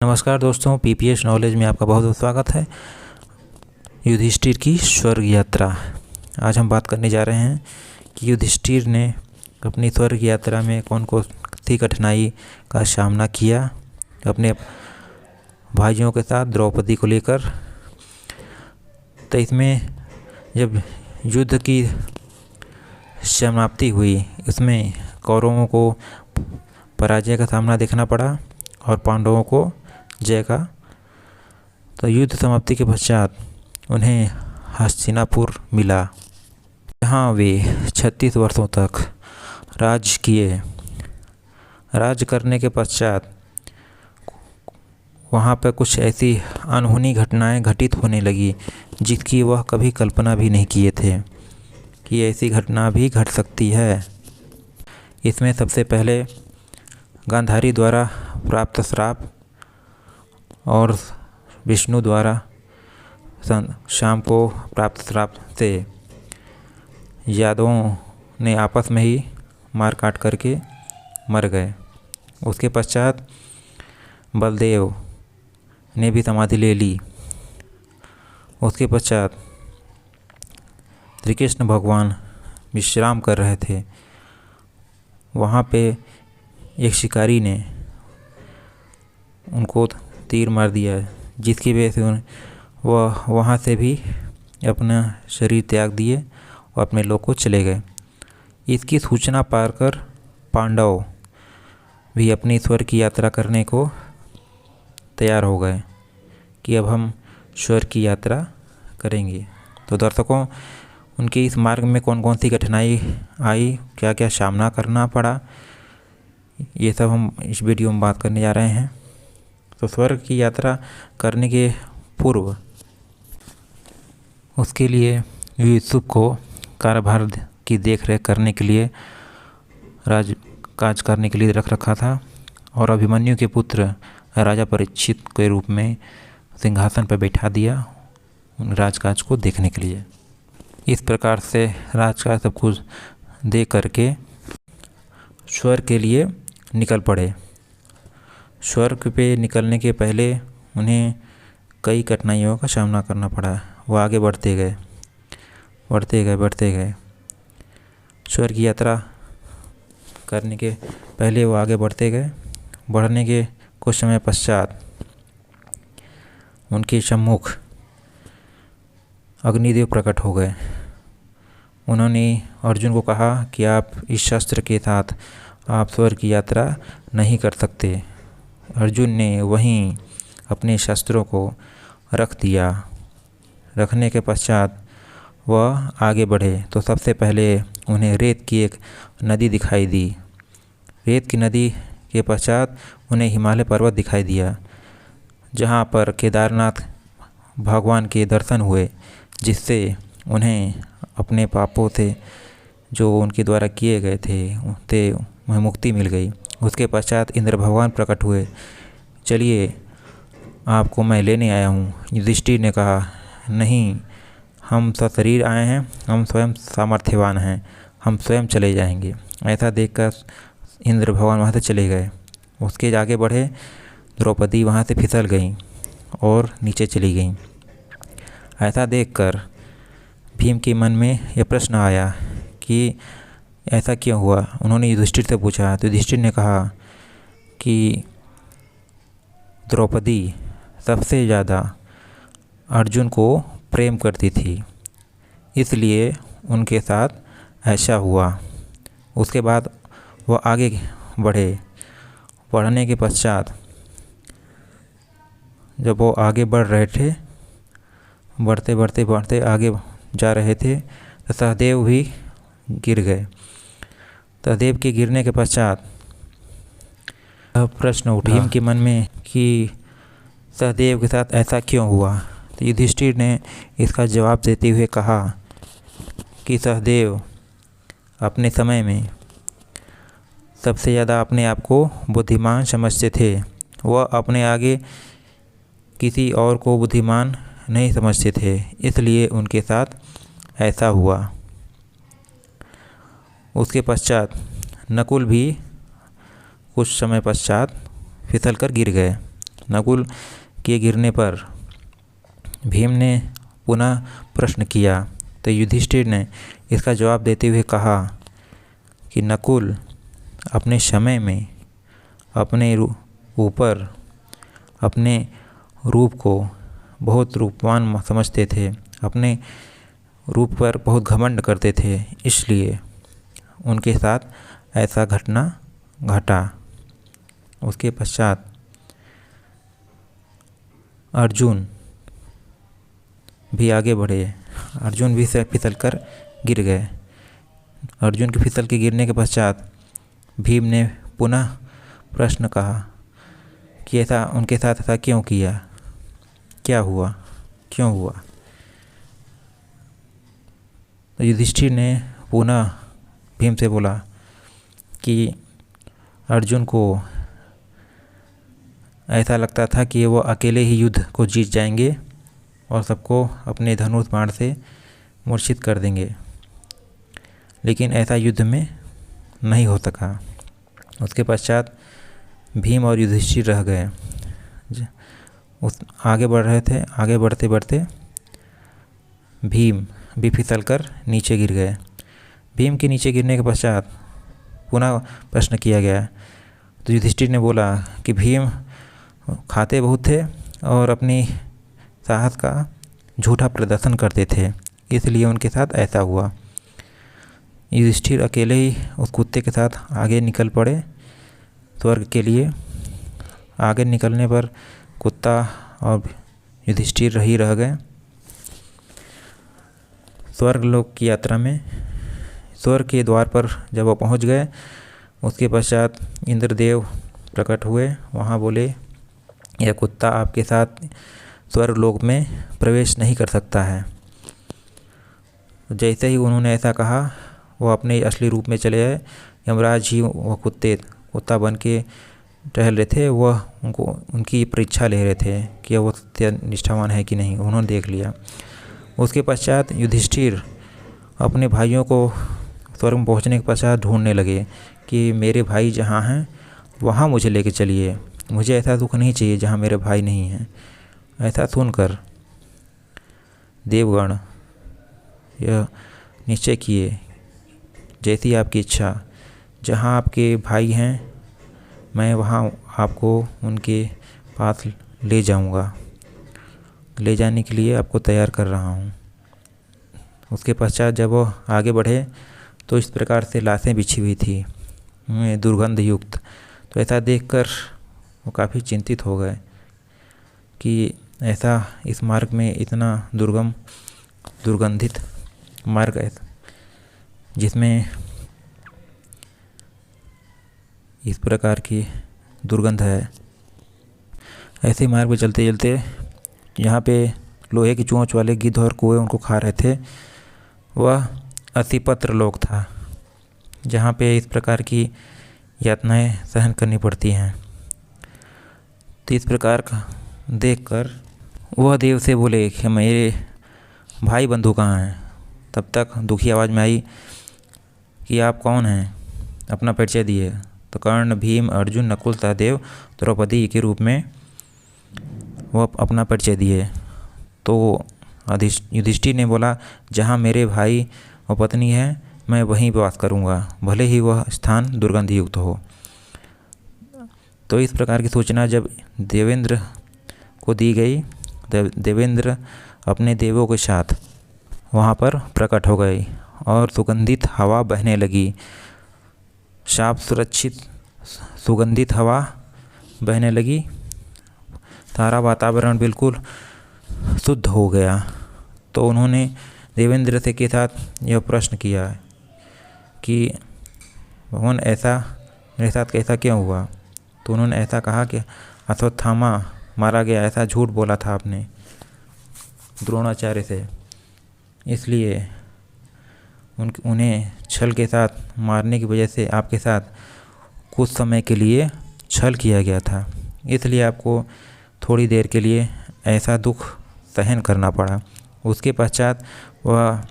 नमस्कार दोस्तों, PPS knowledge में आपका बहुत बहुत स्वागत है। युधिष्ठिर की स्वर्ग यात्रा। आज हम बात करने जा रहे हैं कि युधिष्ठिर ने अपनी स्वर्ग यात्रा में कौन कौन सी कठिनाई का सामना किया अपने भाइयों के साथ द्रौपदी को लेकर। तो इसमें जब युद्ध की समाप्ति हुई, उसमें कौरवों को पराजय का सामना देखना पड़ा और पांडवों को जय का। तो युद्ध समाप्ति के पश्चात उन्हें हस्तिनापुर मिला, जहाँ वे 36 वर्षों तक राज किए। राज करने के पश्चात वहाँ पर कुछ ऐसी अनहोनी घटनाएं घटित होने लगी जिसकी वह कभी कल्पना भी नहीं किए थे कि ऐसी घटना भी घट सकती है। इसमें सबसे पहले गांधारी द्वारा प्राप्त श्राप और विष्णु द्वारा शाम को प्राप्त श्राप से यादवों ने आपस में ही मार काट करके मर गए। उसके पश्चात बलदेव ने भी समाधि ले ली। उसके पश्चात श्री कृष्ण भगवान विश्राम कर रहे थे। वहाँ पे एक शिकारी ने उनको तीर मार दिया, जिसकी वजह से वह वहाँ से भी अपना शरीर त्याग दिए और अपने लोक को चले गए। इसकी सूचना पाकर पांडव भी अपनी स्वर्ग की यात्रा करने को तैयार हो गए कि अब हम स्वर्ग की यात्रा करेंगे। तो दर्शकों, उनके इस मार्ग में कौन कौन सी कठिनाई आई, क्या क्या सामना करना पड़ा, ये सब हम इस वीडियो में बात करने जा रहे हैं। तो स्वर्ग की यात्रा करने के पूर्व उसके लिए युधिष्ठिर को कार्यभार की देखरेख करने के लिए राजकाज करने के लिए रख रखा था और अभिमन्यु के पुत्र राजा परीक्षित के रूप में सिंहासन पर बैठा दिया उन राजकाज को देखने के लिए। इस प्रकार से राजकाज सब कुछ देख करके स्वर्ग के लिए निकल पड़े। स्वर्ग पे निकलने के पहले उन्हें कई कठिनाइयों का सामना करना पड़ा। वो आगे बढ़ते गए। स्वर्ग की यात्रा करने के पहले वो आगे बढ़ते गए। बढ़ने के कुछ समय पश्चात उनके सम्मुख अग्निदेव प्रकट हो गए। उन्होंने अर्जुन को कहा कि आप इस शस्त्र के साथ आप स्वर्ग की यात्रा नहीं कर सकते। अर्जुन ने वहीं अपने शस्त्रों को रख दिया। रखने के पश्चात वह आगे बढ़े तो सबसे पहले उन्हें रेत की एक नदी दिखाई दी। रेत की नदी के पश्चात उन्हें हिमालय पर्वत दिखाई दिया, जहाँ पर केदारनाथ भगवान के दर्शन हुए, जिससे उन्हें अपने पापों से जो उनके द्वारा किए गए थे उन्हें मुक्ति मिल गई। उसके पश्चात इंद्र भगवान प्रकट हुए। चलिए, आपको मैं लेने आया हूँ। युधिष्ठिर ने कहा, नहीं, हम सशरीर आए हैं, हम स्वयं सामर्थ्यवान हैं, हम स्वयं चले जाएंगे। ऐसा देखकर इंद्र भगवान वहाँ से चले गए। उसके आगे बढ़े, द्रौपदी वहाँ से फिसल गई और नीचे चली गई। ऐसा देखकर भीम के मन में यह प्रश्न आया कि ऐसा क्यों हुआ। उन्होंने युधिष्ठिर से पूछा तो युधिष्ठिर ने कहा कि द्रौपदी सबसे ज़्यादा अर्जुन को प्रेम करती थी, इसलिए उनके साथ ऐसा हुआ। उसके बाद वह आगे बढ़े। बढ़ने के पश्चात जब वो आगे बढ़ रहे थे, बढ़ते आगे जा रहे थे, तो सहदेव भी गिर गए। सहदेव के गिरने के पश्चात प्रश्न उठा भीम के मन में कि सहदेव के साथ ऐसा क्यों हुआ। तो युधिष्ठिर ने इसका जवाब देते हुए कहा कि सहदेव अपने समय में सबसे ज़्यादा अपने आप को बुद्धिमान समझते थे। वह अपने आगे किसी और को बुद्धिमान नहीं समझते थे, इसलिए उनके साथ ऐसा हुआ। उसके पश्चात नकुल भी कुछ समय पश्चात फिसल कर गिर गए। नकुल के गिरने पर भीम ने पुनः प्रश्न किया तो युधिष्ठिर ने इसका जवाब देते हुए कहा कि नकुल अपने समय में अपने ऊपर अपने रूप को बहुत रूपवान समझते थे, अपने रूप पर बहुत घमंड करते थे, इसलिए उनके साथ ऐसा घटना घटा। उसके पश्चात अर्जुन भी आगे बढ़े। अर्जुन भी फिसल कर गिर गए। अर्जुन के फिसल के गिरने के पश्चात भीम ने पुनः प्रश्न कहा कि ऐसा उनके साथ ऐसा क्यों किया, क्या हुआ, क्यों हुआ। तो युधिष्ठिर ने पुनः भीम से बोला कि अर्जुन को ऐसा लगता था कि वो अकेले ही युद्ध को जीत जाएंगे और सबको अपने धनुष बाण से मूर्छित कर देंगे, लेकिन ऐसा युद्ध में नहीं हो सका। उसके पश्चात भीम और युधिष्ठिर रह गए। आगे बढ़ रहे थे। आगे बढ़ते बढ़ते भीम भी फिसल कर नीचे गिर गए। भीम के नीचे गिरने के पश्चात पुनः प्रश्न किया गया तो युधिष्ठिर ने बोला कि भीम खाते बहुत थे और अपनी साहस का झूठा प्रदर्शन करते थे, इसलिए उनके साथ ऐसा हुआ। युधिष्ठिर अकेले ही उस कुत्ते के साथ आगे निकल पड़े स्वर्ग के लिए। आगे निकलने पर कुत्ता और युधिष्ठिर ही रह गए। स्वर्ग लोक की यात्रा में स्वर्ग के द्वार पर जब वो पहुंच गए, उसके पश्चात इंद्रदेव प्रकट हुए। वहाँ बोले, यह कुत्ता आपके साथ स्वर्ग लोक में प्रवेश नहीं कर सकता है। जैसे ही उन्होंने ऐसा कहा, वो अपने असली रूप में चले आए। यमराज ही वह कुत्ता बन के टहल रहे थे। वह उनकी परीक्षा ले रहे थे कि वो सत्य निष्ठावान है कि नहीं। उन्होंने देख लिया। उसके पश्चात युधिष्ठिर अपने भाइयों को स्वर्ग में पहुँचने के पश्चात ढूंढने लगे कि मेरे भाई जहाँ हैं वहाँ मुझे लेके चलिए, मुझे ऐसा दुख नहीं चाहिए जहाँ मेरे भाई नहीं हैं। ऐसा सुनकर देवगण यह निश्चय किए, जैसी आपकी इच्छा, जहाँ आपके भाई हैं मैं वहाँ आपको उनके पास ले जाऊँगा, ले जाने के लिए आपको तैयार कर रहा हूँ। उसके पश्चात जब वो आगे बढ़े तो इस प्रकार से लाशें बिछी हुई थी, दुर्गंध युक्त। तो ऐसा देखकर वो काफ़ी चिंतित हो गए कि ऐसा इस मार्ग में इतना दुर्गंधित मार्ग है जिसमें इस प्रकार की दुर्गंध है। ऐसे मार्ग पे चलते चलते यहाँ पे लोहे की चोंच वाले गिद्ध और कौवे उनको खा रहे थे। वह अतिपत्र लोक था जहाँ पे इस प्रकार की यातनाएं सहन करनी पड़ती हैं। तो इस प्रकार का देखकर वह देव से बोले कि मेरे भाई बंधु कहाँ हैं। तब तक दुखी आवाज़ में आई कि आप कौन हैं, अपना परिचय दिए। तो कर्ण, भीम, अर्जुन, नकुल, सहदेव, द्रौपदी के रूप में वह अपना परिचय दिए। तो युधिष्ठिर ने बोला, जहाँ मेरे भाई और पत्नी है मैं वहीं वास करूँगा, भले ही वह स्थान दुर्गंध युक्त हो। तो इस प्रकार की सूचना जब देवेंद्र को दी गई, देवेंद्र अपने देवों के साथ वहाँ पर प्रकट हो गए और सुगंधित हवा बहने लगी। शाप सुरक्षित सुगंधित हवा बहने लगी। सारा वातावरण बिल्कुल शुद्ध हो गया। तो उन्होंने देवेंद्र से के साथ यह प्रश्न किया कि भगवान ऐसा मेरे साथ कैसा क्यों हुआ। तो उन्होंने ऐसा कहा कि अश्वत्थामा मारा गया, ऐसा झूठ बोला था आपने द्रोणाचार्य से, इसलिए उन्हें छल के साथ मारने की वजह से आपके साथ कुछ समय के लिए छल किया गया था, इसलिए आपको थोड़ी देर के लिए ऐसा दुख सहन करना पड़ा। उसके पश्चात वह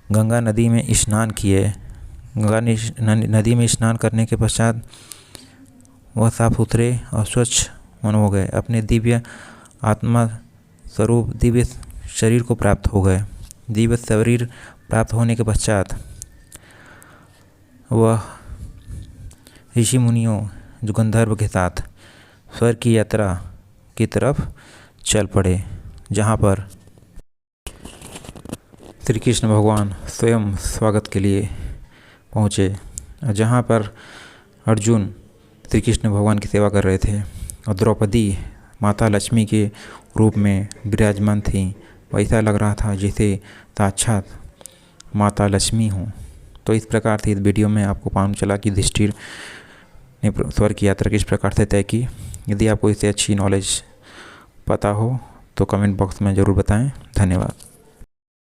गंगा नदी में स्नान किए। गंगा नदी में स्नान करने के पश्चात वह साफ सुथरे और स्वच्छ मन हो गए, अपने दिव्य आत्मा स्वरूप दिव्य शरीर को प्राप्त हो गए। दिव्य शरीर प्राप्त होने के पश्चात वह ऋषि मुनियों जो गंधर्व के साथ स्वर्ग की यात्रा की तरफ चल पड़े, जहाँ पर श्री कृष्ण भगवान स्वयं स्वागत के लिए पहुँचे, जहाँ पर अर्जुन श्री कृष्ण भगवान की सेवा कर रहे थे और द्रौपदी माता लक्ष्मी के रूप में विराजमान थी। वैसा लग रहा था जैसे साक्षात माता लक्ष्मी हों। तो इस प्रकार से इस वीडियो में आपको मालूम चला कि युधिष्ठिर ने स्वर्ग की यात्रा किस प्रकार से तय की। यदि आपको इससे अच्छी नॉलेज पता हो तो कमेंट बॉक्स में ज़रूर बताएं। धन्यवाद।